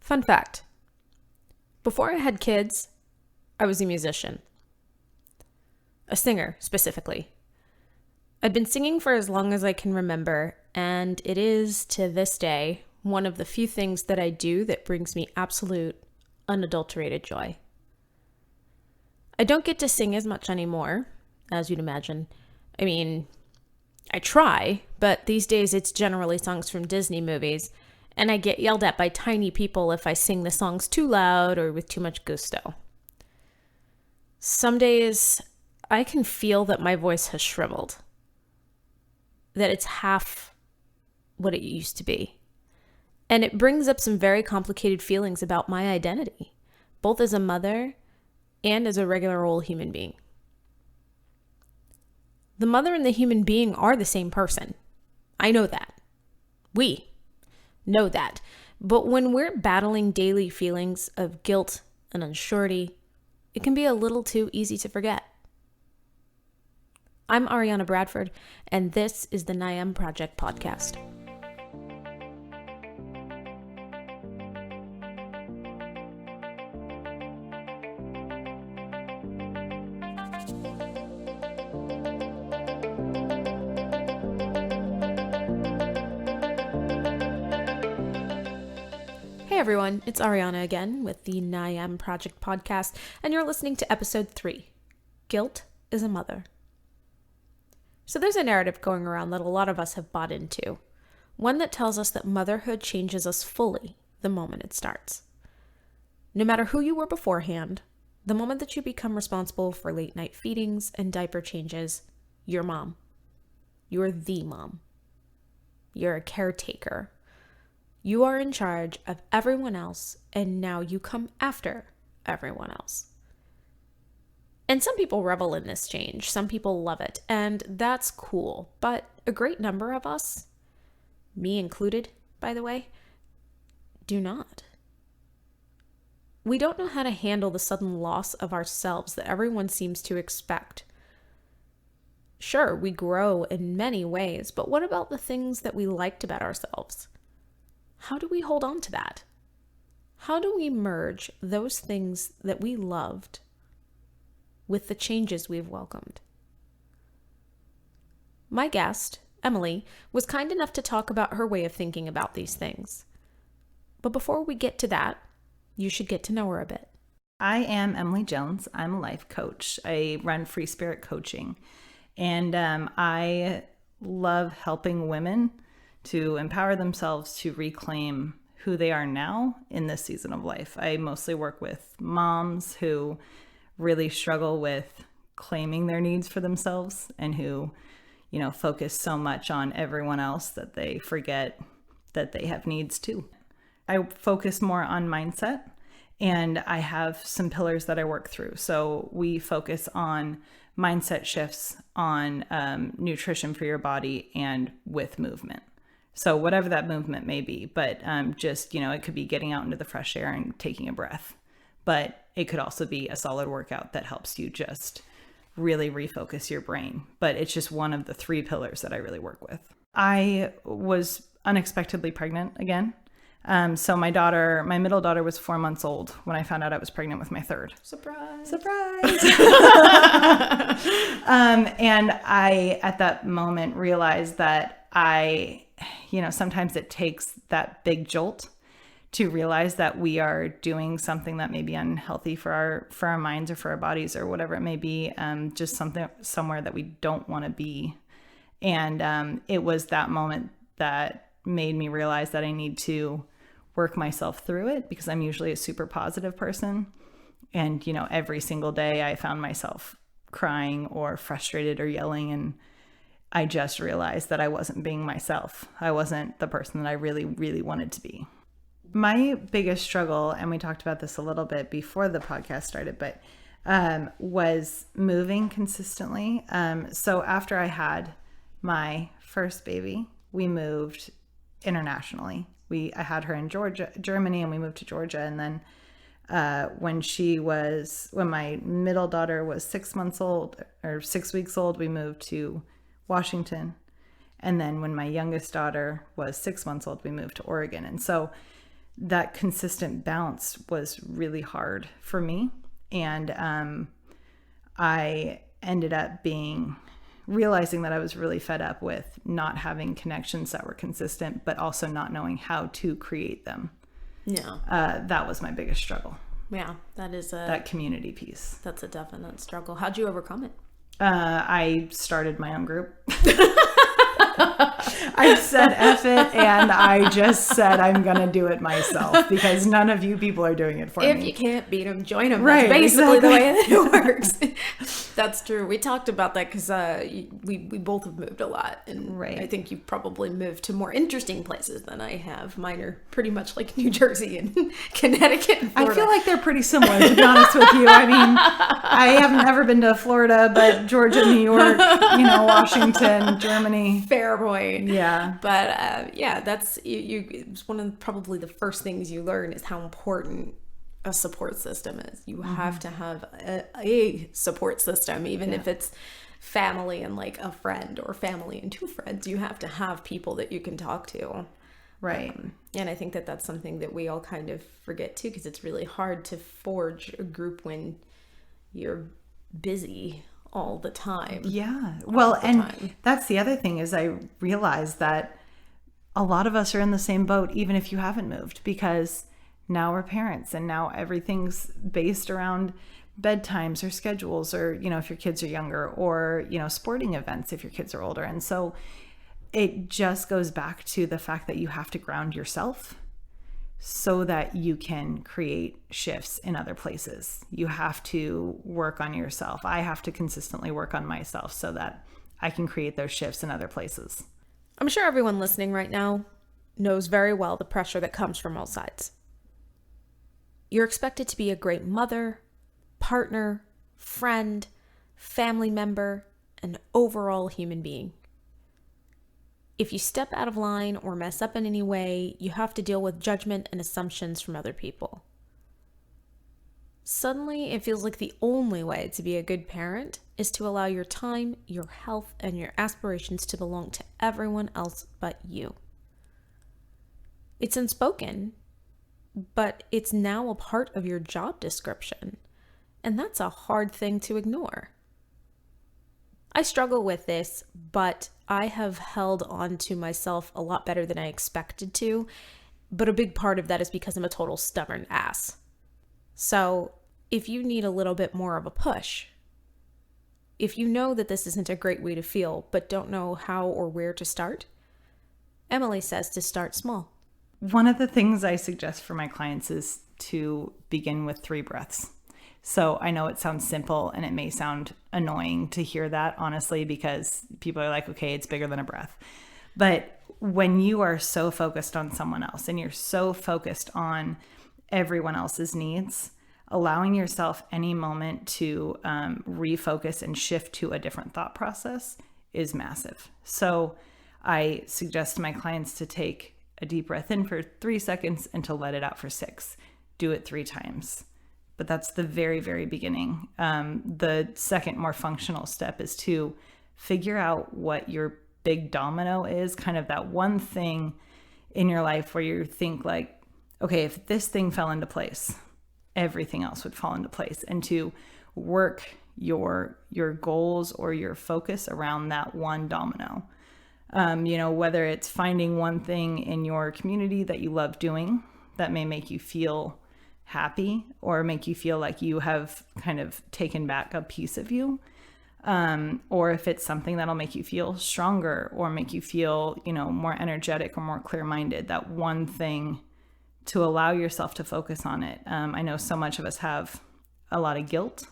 Fun fact. Before I had kids, I was a musician. A singer, specifically. I'd been singing for as long as I can remember, and it is, to this day, one of the few things that I do that brings me absolute, unadulterated joy. I don't get to sing as much anymore, as you'd imagine. I mean, I try, but these days it's generally songs from Disney movies, and I get yelled at by tiny people if I sing the songs too loud or with too much gusto. Some days, I can feel that my voice has shriveled. That it's half what it used to be. And it brings up some very complicated feelings about my identity, both as a mother and as a regular old human being. The mother and the human being are the same person. I know that. We know that. But when we're battling daily feelings of guilt and unsurety, it can be a little too easy to forget. I'm Ariana Bradford, and this is the NYAM Project podcast. Hey everyone, it's Ariana again with the NYAM Project podcast, and you're listening to episode 3, Guilt is a Mother. So there's a narrative going around that a lot of us have bought into, one that tells us that motherhood changes us fully the moment it starts. No matter who you were beforehand, the moment that you become responsible for late night feedings and diaper changes, you're mom. You're the mom. You're a caretaker. You are in charge of everyone else, and now you come after everyone else. And some people revel in this change. Some people love it, and that's cool. But a great number of us, me included, by the way, do not. We don't know how to handle the sudden loss of ourselves that everyone seems to expect. Sure, we grow in many ways, but what about the things that we liked about ourselves? How do we hold on to that? How do we merge those things that we loved with the changes we've welcomed? My guest, Emily, was kind enough to talk about her way of thinking about these things. But before we get to that, you should get to know her a bit. I am Emily Jones. I'm a life coach. I run Free Spirit Coaching, and I love helping women to empower themselves to reclaim who they are now in this season of life. I mostly work with moms who really struggle with claiming their needs for themselves and who, focus so much on everyone else that they forget that they have needs too. I focus more on mindset, and I have some pillars that I work through. So we focus on mindset shifts, on nutrition for your body, and with movement. So whatever that movement may be, but it could be getting out into the fresh air and taking a breath. But it could also be a solid workout that helps you just really refocus your brain. But it's just one of the 3 pillars that I really work with. I was unexpectedly pregnant again. So my middle daughter was 4 months old when I found out I was pregnant with my third. Surprise. And I, at that moment, realized that sometimes it takes that big jolt to realize that we are doing something that may be unhealthy for our minds or for our bodies or whatever it may be, just somewhere that we don't want to be. And it was that moment that made me realize that I need to work myself through it, because I'm usually a super positive person. And, every single day I found myself crying or frustrated or yelling, and I just realized that I wasn't being myself. I wasn't the person that I really, really wanted to be. My biggest struggle, and we talked about this a little bit before the podcast started, but was moving consistently. So after I had my first baby, we moved internationally. I had her in Germany, and we moved to Georgia. And then when my middle daughter was 6 months old or 6 weeks old, we moved to Washington. And then when my youngest daughter was 6 months old, we moved to Oregon. And so that consistent bounce was really hard for me. And I ended up realizing that I was really fed up with not having connections that were consistent, but also not knowing how to create them. Yeah. That was my biggest struggle. Yeah, that community piece. That's a definite struggle. How'd you overcome it? I started my own group. I said F it, and I just said I'm going to do it myself because none of you people are doing it for me. If you can't beat them, join them. Right, That's basically exactly. the way that it works. That's true. We talked about that because we both have moved a lot. And right. I think you probably moved to more interesting places than I have. Mine are pretty much like New Jersey and Connecticut and Florida. I feel like they're pretty similar, to be honest with you. I mean, I haven't ever been to Florida, but Georgia, New York, Washington, Germany. Fair point. Yeah. But that's it's one of probably the first things you learn is how important a support system is. You have to have a support system, even if it's family and like a friend or family and two friends. You have to have people that you can talk to. Right. And I think that that's something that we all kind of forget too, because it's really hard to forge a group when you're busy all the time. Yeah. Well, and that's the other thing is I realized that a lot of us are in the same boat, even if you haven't moved, because now we're parents and now everything's based around bedtimes or schedules or, if your kids are younger or, sporting events if your kids are older. And so it just goes back to the fact that you have to ground yourself so that you can create shifts in other places. You have to work on yourself. I have to consistently work on myself so that I can create those shifts in other places. I'm sure everyone listening right now knows very well the pressure that comes from all sides. You're expected to be a great mother, partner, friend, family member, and overall human being. If you step out of line or mess up in any way, you have to deal with judgment and assumptions from other people. Suddenly, it feels like the only way to be a good parent is to allow your time, your health, and your aspirations to belong to everyone else but you. It's unspoken, but it's now a part of your job description, and that's a hard thing to ignore. I struggle with this, but I have held on to myself a lot better than I expected to, but a big part of that is because I'm a total stubborn ass. So if you need a little bit more of a push, if you know that this isn't a great way to feel, but don't know how or where to start, Emily says to start small. One of the things I suggest for my clients is to begin with 3 breaths. So I know it sounds simple and it may sound annoying to hear that, honestly, because people are like, okay, it's bigger than a breath. But when you are so focused on someone else and you're so focused on everyone else's needs, allowing yourself any moment to refocus and shift to a different thought process is massive. So I suggest to my clients to take a deep breath in for 3 seconds and to let it out for 6. Do it 3 times. But that's the very, very beginning. The second more functional step is to figure out what your big domino is, kind of that one thing in your life where you think like, okay, if this thing fell into place, everything else would fall into place, and to work your goals or your focus around that one domino. Whether it's finding one thing in your community that you love doing that may make you feel happy or make you feel like you have kind of taken back a piece of you, or if it's something that'll make you feel stronger or make you feel, more energetic or more clear-minded, that one thing to allow yourself to focus on it. I know so much of us have a lot of guilt.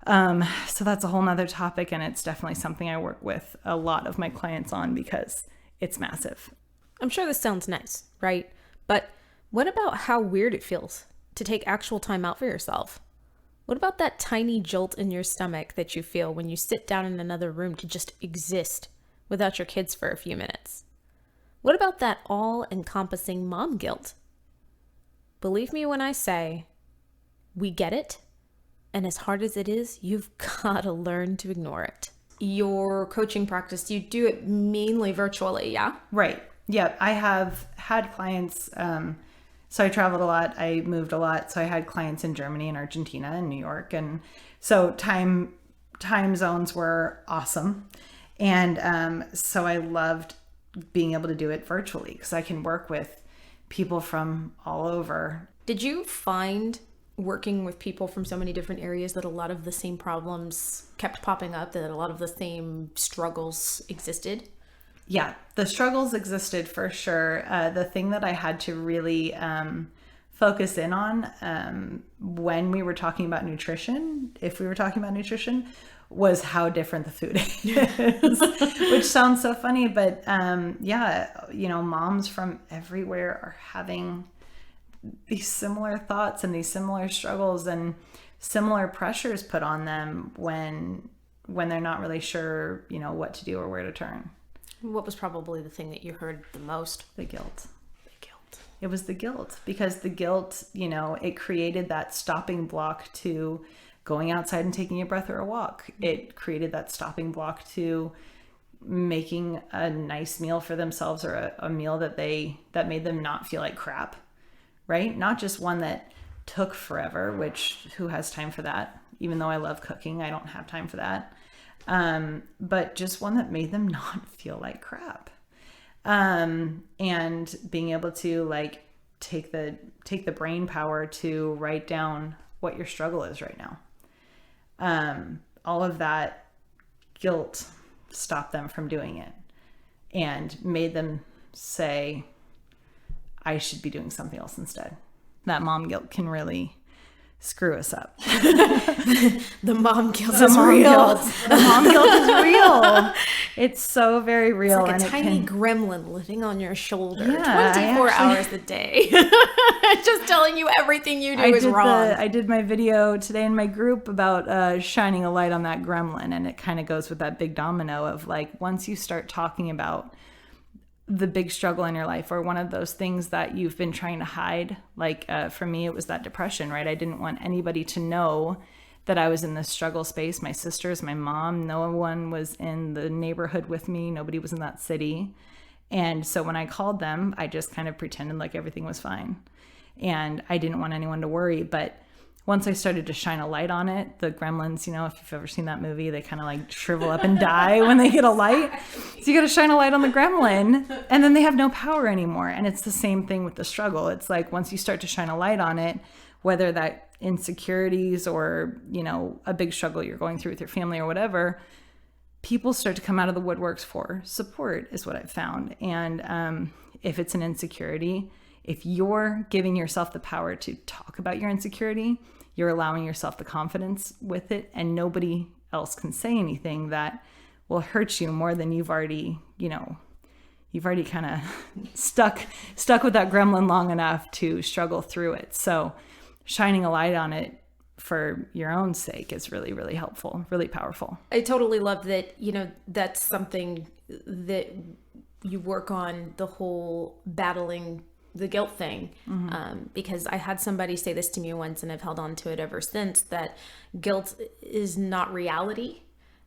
So that's a whole nother topic, and it's definitely something I work with a lot of my clients on because it's massive. I'm sure this sounds nice, right? But what about how weird it feels to take actual time out for yourself? What about that tiny jolt in your stomach that you feel when you sit down in another room to just exist without your kids for a few minutes? What about that all-encompassing mom guilt? Believe me when I say, we get it, and as hard as it is, you've got to learn to ignore it. Your coaching practice, you do it mainly virtually, yeah? Right. Yeah, I have had clients So I traveled a lot. I moved a lot. So I had clients in Germany and Argentina and New York. And so time zones were awesome. And so I loved being able to do it virtually because I can work with people from all over. Did you find working with people from so many different areas that a lot of the same problems kept popping up, that a lot of the same struggles existed? Yeah, the struggles existed for sure. The thing that I had to really focus in on when we were talking about nutrition, if we were talking about nutrition, was how different the food is, which sounds so funny, but moms from everywhere are having these similar thoughts and these similar struggles and similar pressures put on them when they're not really sure, what to do or where to turn. What was probably the thing that you heard the most? The guilt. It was the guilt, because the guilt, it created that stopping block to going outside and taking a breath or a walk. It created that stopping block to making a nice meal for themselves, or a meal that made them not feel like crap, right? Not just one that took forever, which who has time for that? Even though I love cooking, I don't have time for that. But just one that made them not feel like crap. And being able to take the brain power to write down what your struggle is right now. All of that guilt stopped them from doing it and made them say, I should be doing something else instead. That mom guilt can really screw us up. The mom guilt is real. The mom guilt is real. It's so very real. It's like a tiny gremlin living on your shoulder 24 hours a day. Just telling you everything you do is wrong. I did my video today in my group about shining a light on that gremlin. And it kind of goes with that big domino of once you start talking about the big struggle in your life, or one of those things that you've been trying to hide. For me, it was that depression, right? I didn't want anybody to know that I was in this struggle space. My sisters, my mom, no one was in the neighborhood with me. Nobody was in that city. And so when I called them, I just kind of pretended like everything was fine. And I didn't want anyone to worry. But once I started to shine a light on it, the Gremlins, if you've ever seen that movie, they kind of shrivel up and die when they get a light. So you got to shine a light on the gremlin, and then they have no power anymore. And it's the same thing with the struggle. It's once you start to shine a light on it, whether that insecurities or, a big struggle you're going through with your family or whatever, people start to come out of the woodworks for support, is what I've found. And if it's an insecurity, if you're giving yourself the power to talk about your insecurity, you're allowing yourself the confidence with it, and nobody else can say anything that will hurt you more than you've already kind of stuck with that gremlin long enough to struggle through it. So shining a light on it for your own sake is really, really helpful, really powerful. I totally love that, that's something that you work on, the whole battling the guilt thing, because I had somebody say this to me once, and I've held on to it ever since, that guilt is not reality.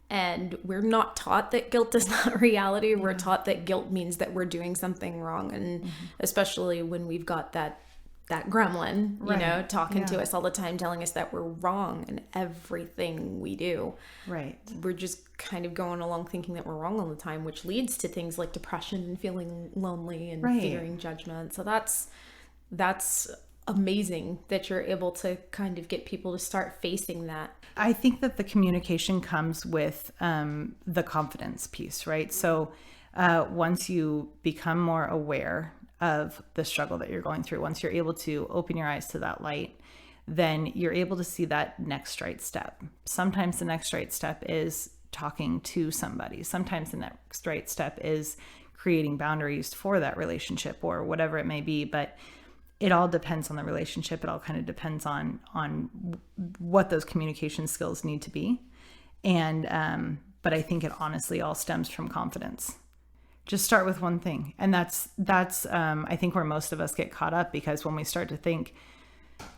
And we're not taught that guilt is not reality. Yeah. We're taught that guilt means that we're doing something wrong. And especially when we've got that gremlin, talking to us all the time, telling us that we're wrong in everything we do. Right. We're just kind of going along thinking that we're wrong all the time, which leads to things like depression and feeling lonely and fearing judgment. So that's amazing that you're able to kind of get people to start facing that. I think that the communication comes with the confidence piece, right? So once you become more aware of the struggle that you're going through, once you're able to open your eyes to that light, then you're able to see that next right step. Sometimes the next right step is talking to somebody. Sometimes the next right step is creating boundaries for that relationship or whatever it may be. But it all depends on the relationship. It all kind of depends on what those communication skills need to be. And but I think it honestly all stems from confidence. Just start with one thing. And that's I think where most of us get caught up, because when we start to think,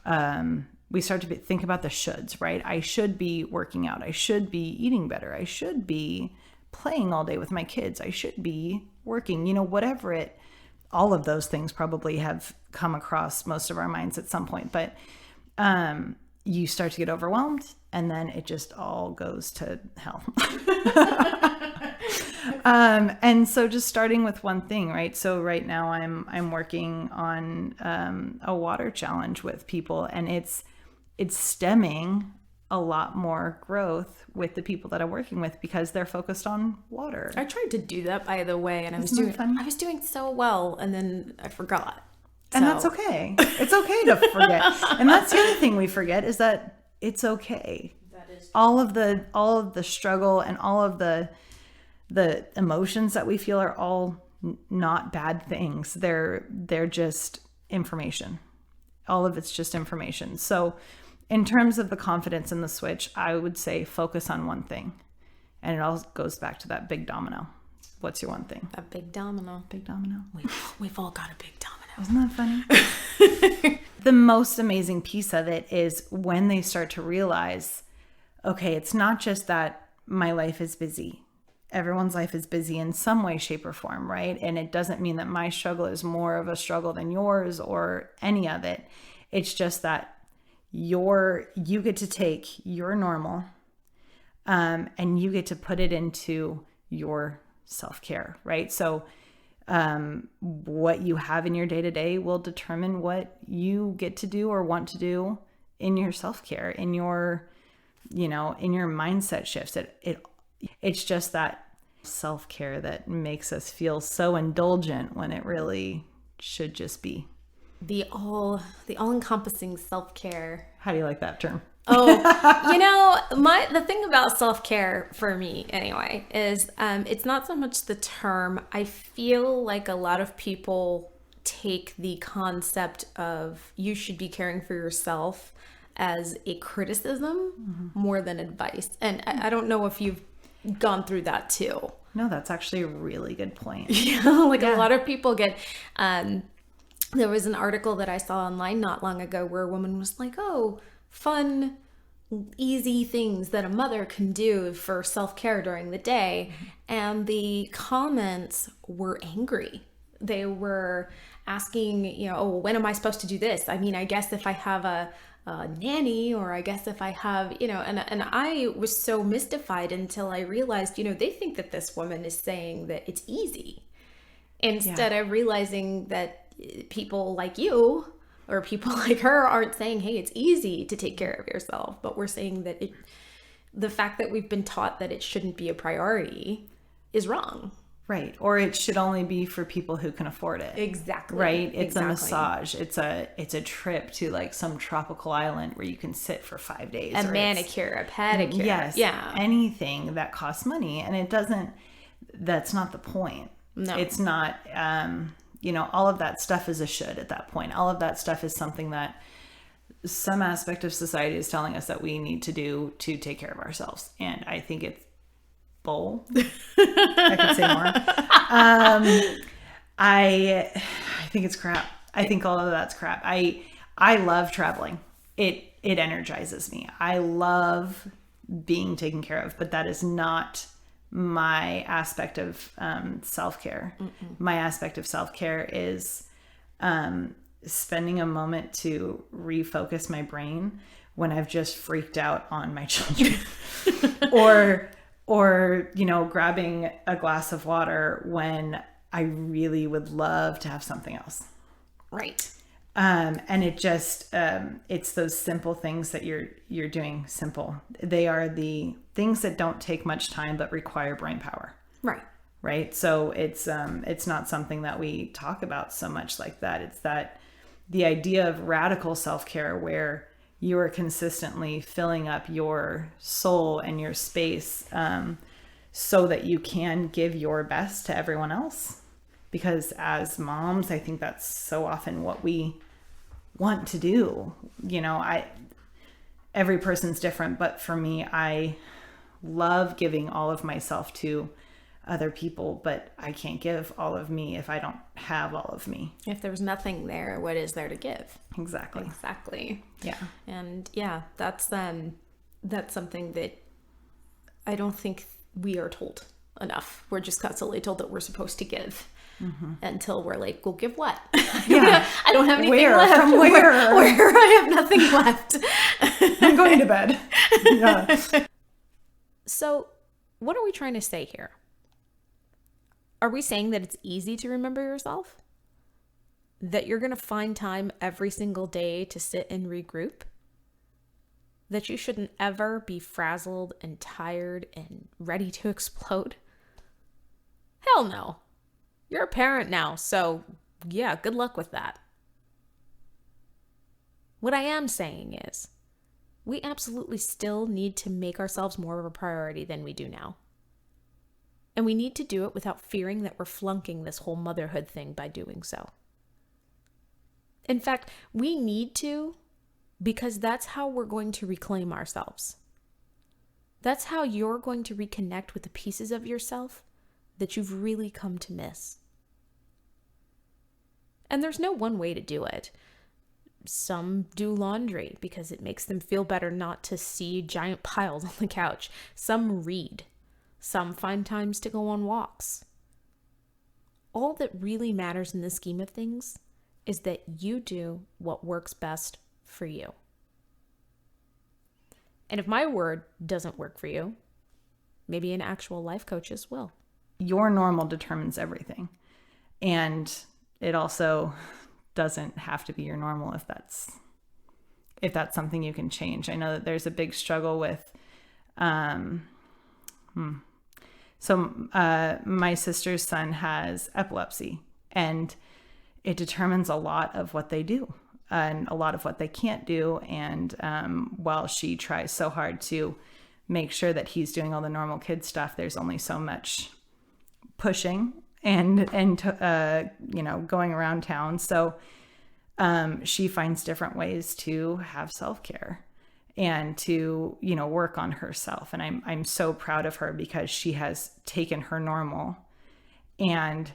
think about the shoulds, right? I should be working out. I should be eating better. I should be playing all day with my kids. I should be working, whatever all of those things probably have come across most of our minds at some point. But you start to get overwhelmed, and then it just all goes to hell. And so just starting with one thing, right? So right now I'm working on a water challenge with people, and it's stemming a lot more growth with the people that I'm working with because they're focused on water. I tried to do that, by the way, and I was doing so well, and then I forgot. And that's okay. It's okay to forget. And that's the other thing we forget is that it's okay. That is true. All of the struggle and all of the emotions that we feel are all not bad things. They're just information. All of it's just information. So in terms of the confidence in the switch, I would say focus on one thing. And it all goes back to that big domino. What's your one thing? A big domino. Big domino. We've all got a big domino. Isn't that funny? The most amazing piece of it is when they start to realize, okay, it's not just that my life is busy. Everyone's life is busy in some way, shape, or form, right? And it doesn't mean that my struggle is more of a struggle than yours or any of it. It's just that you get to take your normal and you get to put it into your self-care, right? So what you have in your day-to-day will determine what you get to do or want to do in your self-care, in your mindset shifts. It's just that self-care that makes us feel so indulgent when it really should just be the all-encompassing self-care. How do you like that term? The thing about self-care for me anyway is it's not so much the term. I feel like a lot of people take the concept of you should be caring for yourself as a criticism more than advice. And I don't know if you've gone through that too. No, that's actually a really good point. A lot of people get there was an article that I saw online not long ago where a woman was like, oh, fun, easy things that a mother can do for self-care during the day. And the comments were angry. They were asking, when am I supposed to do this? I mean, I guess if I have a nanny, or I guess if I have, and I was so mystified until I realized, they think that this woman is saying that it's easy instead of realizing that people like you or people like her aren't saying, hey, it's easy to take care of yourself, but we're saying that the fact that we've been taught that it shouldn't be a priority is wrong. Right. Or it should only be for people who can afford it. Exactly. Right. It's a massage. It's a trip to like some tropical island where you can sit for 5 days. A manicure, a pedicure. Yes. Yeah. Anything that costs money. And that's not the point. No. It's not, all of that stuff is a should at that point. All of that stuff is something that some aspect of society is telling us that we need to do to take care of ourselves. And I think it's bull. I could say more. I think it's crap. I think all of that's crap. I love traveling. It energizes me. I love being taken care of, but that is not my aspect of self-care. Mm-mm. My aspect of self-care is spending a moment to refocus my brain when I've just freaked out on my children or grabbing a glass of water when I really would love to have something else. Right. And it just, it's those simple things that you're doing simple. They are the things that don't take much time, but require brain power. Right. Right. So it's not something that we talk about so much like that. It's that the idea of radical self-care where you are consistently filling up your soul and your space, so that you can give your best to everyone else. Because as moms, I think that's so often what we want to do. Every person's different, but for me, I love giving all of myself to other people, but I can't give all of me if I don't have all of me. If there's nothing there, what is there to give? Exactly. Yeah. And that's something that I don't think we are told enough. We're just constantly told that we're supposed to give. until we're like, we'll give what? Yeah. I don't have anything Where? left. From where? Where I have nothing left. I'm going to bed. Yeah. So what are we trying to say here? Are we saying that it's easy to remember yourself? That you're going to find time every single day to sit and regroup? That you shouldn't ever be frazzled and tired and ready to explode? Hell no. You're a parent now, so yeah, good luck with that. What I am saying is, we absolutely still need to make ourselves more of a priority than we do now. And we need to do it without fearing that we're flunking this whole motherhood thing by doing so. In fact, we need to, because that's how we're going to reclaim ourselves. That's how you're going to reconnect with the pieces of yourself that you've really come to miss. And there's no one way to do it. Some do laundry because it makes them feel better not to see giant piles on the couch. Some read. Some find times to go on walks. All that really matters in the scheme of things is that you do what works best for you. And if my word doesn't work for you, maybe an actual life coach's will. Your normal determines everything. And it also doesn't have to be your normal if that's something you can change. I know that there's a big struggle with my sister's son has epilepsy, and it determines a lot of what they do and a lot of what they can't do. And while she tries so hard to make sure that he's doing all the normal kid stuff, there's only so much pushing and going around town. So she finds different ways to have self-care and to, work on herself. And I'm so proud of her because she has taken her normal and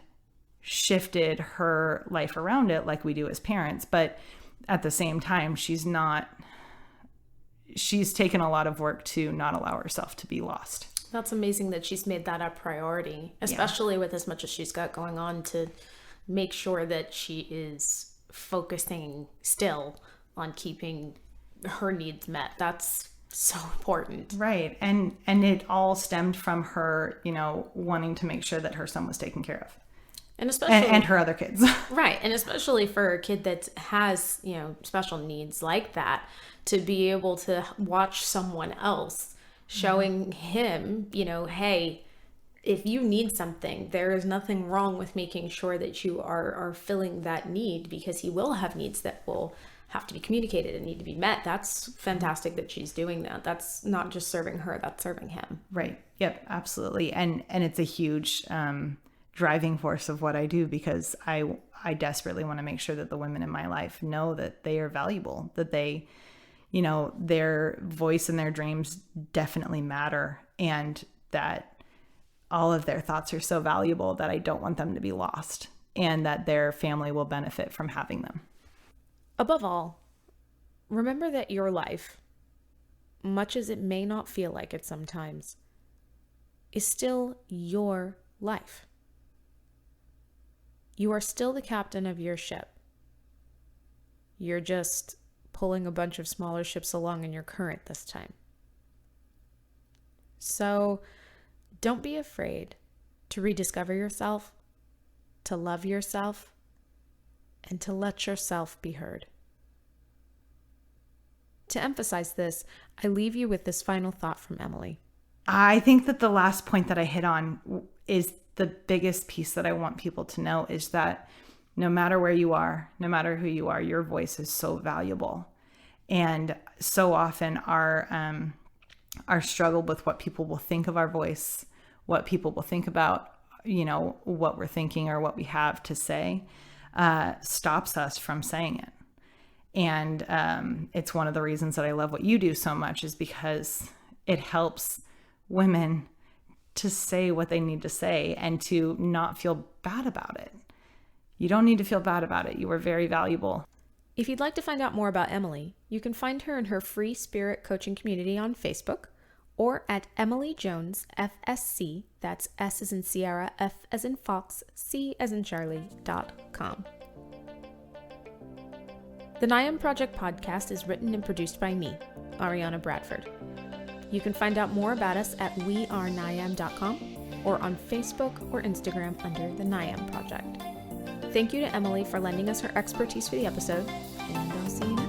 shifted her life around it like we do as parents. But at the same time, she's taken a lot of work to not allow herself to be lost. That's amazing that she's made that a priority, especially with as much as she's got going on, to make sure that she is focusing still on keeping her needs met. That's so important. Right. And it all stemmed from her, wanting to make sure that her son was taken care of. And especially and her other kids. Right. And especially for a kid that has, special needs like that, to be able to watch someone else showing him, hey, if you need something, there is nothing wrong with making sure that you are filling that need, because he will have needs that will have to be communicated and need to be met. That's fantastic that she's doing that. That's not just serving her, that's serving him. Right. Yep, absolutely. And it's a huge driving force of what I do, because I desperately want to make sure that the women in my life know that they are valuable, that they, their voice and their dreams definitely matter, and that all of their thoughts are so valuable that I don't want them to be lost, and that their family will benefit from having them. Above all, remember that your life, much as it may not feel like it sometimes, is still your life. You are still the captain of your ship. You're just pulling a bunch of smaller ships along in your current this time. So don't be afraid to rediscover yourself, to love yourself, and to let yourself be heard. To emphasize this, I leave you with this final thought from Emily. I think that the last point that I hit on is the biggest piece that I want people to know, is that no matter where you are, no matter who you are, your voice is so valuable. And so often our struggle with what people will think of our voice, what people will think about, what we're thinking or what we have to say, stops us from saying it. And it's one of the reasons that I love what you do so much, is because it helps women to say what they need to say and to not feel bad about it. You don't need to feel bad about it. You are very valuable. If you'd like to find out more about Emily, you can find her in her free spirit coaching community on Facebook, or at Emily Jones FSC, that's S as in Sierra, F as in Fox, C as in Charlie.com. The NYAM Project podcast is written and produced by me, Ariana Bradford. You can find out more about us at wearenyam.com or on Facebook or Instagram under the NYAM Project. Thank you to Emily for lending us her expertise for the episode, and I'll see you